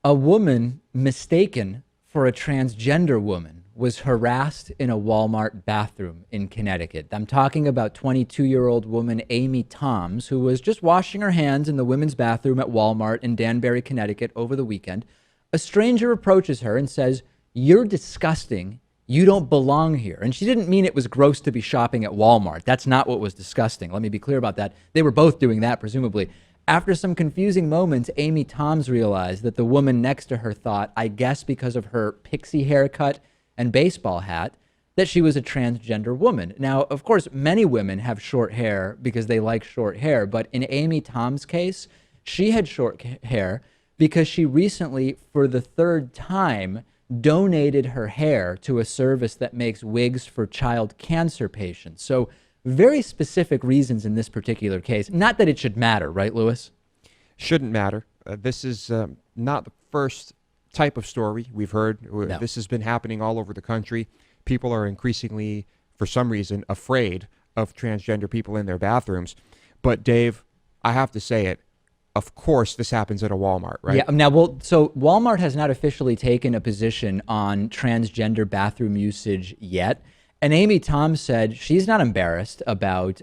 A woman mistaken for a transgender woman was harassed in a Walmart bathroom in Connecticut. I'm talking about 22-year-old woman Aimee Toms, who was just washing her hands in the women's bathroom at Walmart in Danbury, Connecticut over the weekend. A stranger approaches her and says, "You're disgusting. You don't belong here." And she didn't mean it was gross to be shopping at Walmart. That's not what was disgusting. Let me be clear about that. They were both doing that, presumably. After some confusing moments, Aimee Toms realized that the woman next to her thought, I guess because of her pixie haircut and baseball hat, that she was a transgender woman. Now, of course, many women have short hair because they like short hair, but in Aimee Toms' case, she had short hair because she recently, for the third time, donated her hair to a service that makes wigs for child cancer patients. So very specific reasons in this particular case. Not that it should matter, right, Lewis? Shouldn't matter. This is not the first type of story we've heard. No. This has been happening all over the country. People are increasingly, for some reason, afraid of transgender people in their bathrooms. But Dave, I have to say it, of course this happens at a Walmart, right? Yeah. Now, well, so Walmart has not officially taken a position on transgender bathroom usage yet. And Aimee Toms said she's not embarrassed about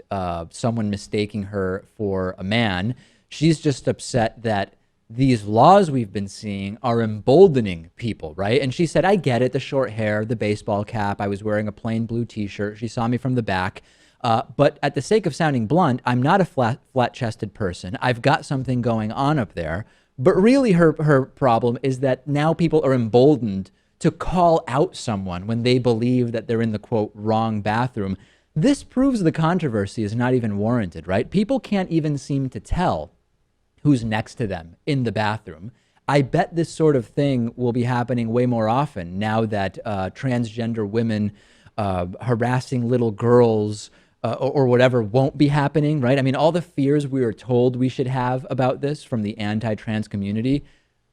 someone mistaking her for a man. She's just upset that these laws we've been seeing are emboldening people, right? And she said, I get it, the short hair, the baseball cap. I was wearing a plain blue T-shirt. She saw me from the back. But at the sake of sounding blunt, I'm not a flat-chested person. I've got something going on up there. But really her problem is that now people are emboldened to call out someone when they believe that they're in the, quote, wrong bathroom. This proves the controversy is not even warranted, right? People can't even seem to tell who's next to them in the bathroom. I bet this sort of thing will be happening way more often now that transgender women harassing little girls or whatever won't be happening, right? I mean, all the fears we were told we should have about this from the anti-trans community,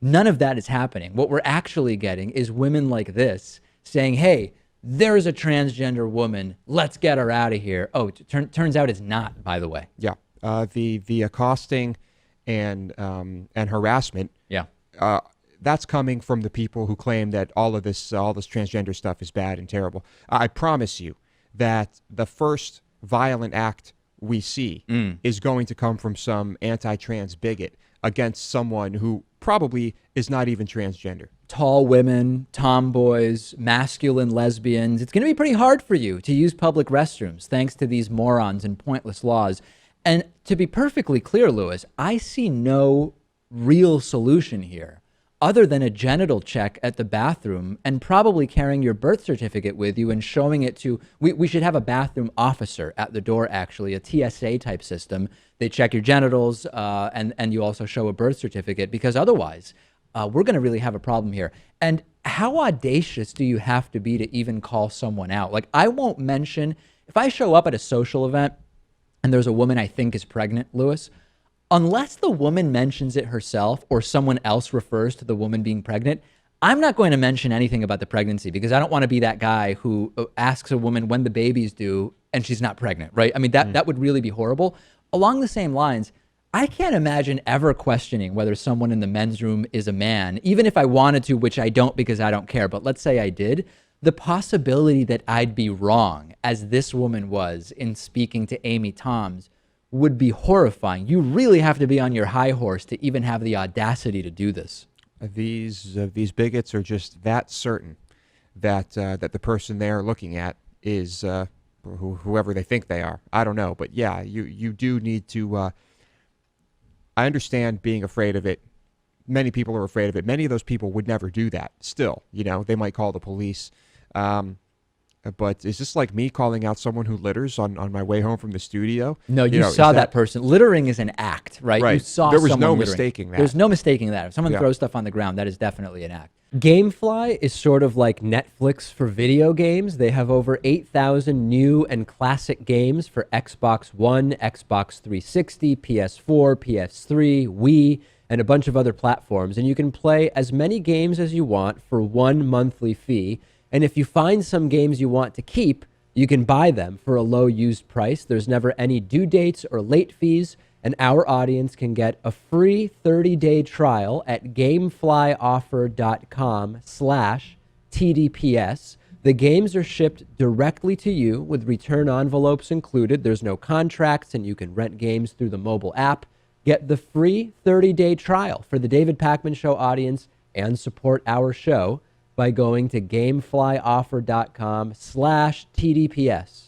none of that is happening. What we're actually getting is women like this saying, hey, there's a transgender woman. Let's get her out of here. Oh, turns out it's not, by the way. Yeah. The accosting and harassment. Yeah. That's coming from the people who claim that all this transgender stuff is bad and terrible. I promise you that the first violent act we see is going to come from some anti-trans bigot against someone who probably is not even transgender. Tall women, tomboys, masculine lesbians. It's going to be pretty hard for you to use public restrooms thanks to these morons and pointless laws. And to be perfectly clear, Lewis, I see no real solution here other than a genital check at the bathroom and probably carrying your birth certificate with you and showing it to, we should have a bathroom officer at the door, actually, a TSA type system. They check your genitals and you also show a birth certificate, because otherwise we're going to really have a problem here. And how audacious do you have to be to even call someone out? Like, I won't mention, if I show up at a social event and there's a woman I think is pregnant, Lewis, unless the woman mentions it herself or someone else refers to the woman being pregnant, I'm not going to mention anything about the pregnancy, because I don't want to be that guy who asks a woman when the baby's due and she's not pregnant, right? I mean, that would really be horrible. Along the same lines, I can't imagine ever questioning whether someone in the men's room is a man, even if I wanted to, which I don't because I don't care. But let's say I did. The possibility that I'd be wrong, as this woman was in speaking to Aimee Toms, would be horrifying. You really have to be on your high horse to even have the audacity to do this. These bigots are just that certain that that the person they're looking at is whoever they think they are. I don't know, but yeah, you do need to. I understand being afraid of it. Many people are afraid of it. Many of those people would never do that. Still, they might call the police. But is this like me calling out someone who litters on my way home from the studio? No, you saw that person. Littering is an act, right? Right. You saw there was someone no littering. mistaking that. There's no mistaking that. If someone throws stuff on the ground, that is definitely an act. Gamefly is sort of like Netflix for video games. They have over 8,000 new and classic games for Xbox One, Xbox 360, PS4, PS3, Wii, and a bunch of other platforms. And you can play as many games as you want for one monthly fee. And if you find some games you want to keep, you can buy them for a low used price. There's never any due dates or late fees. and our audience can get a free 30-day trial at gameflyoffer.com/TDPS. The games are shipped directly to you with return envelopes included. There's no contracts, and you can rent games through the mobile app. Get the free 30-day trial for the David Pakman Show audience and support our show by going to gameflyoffer.com/TDPS.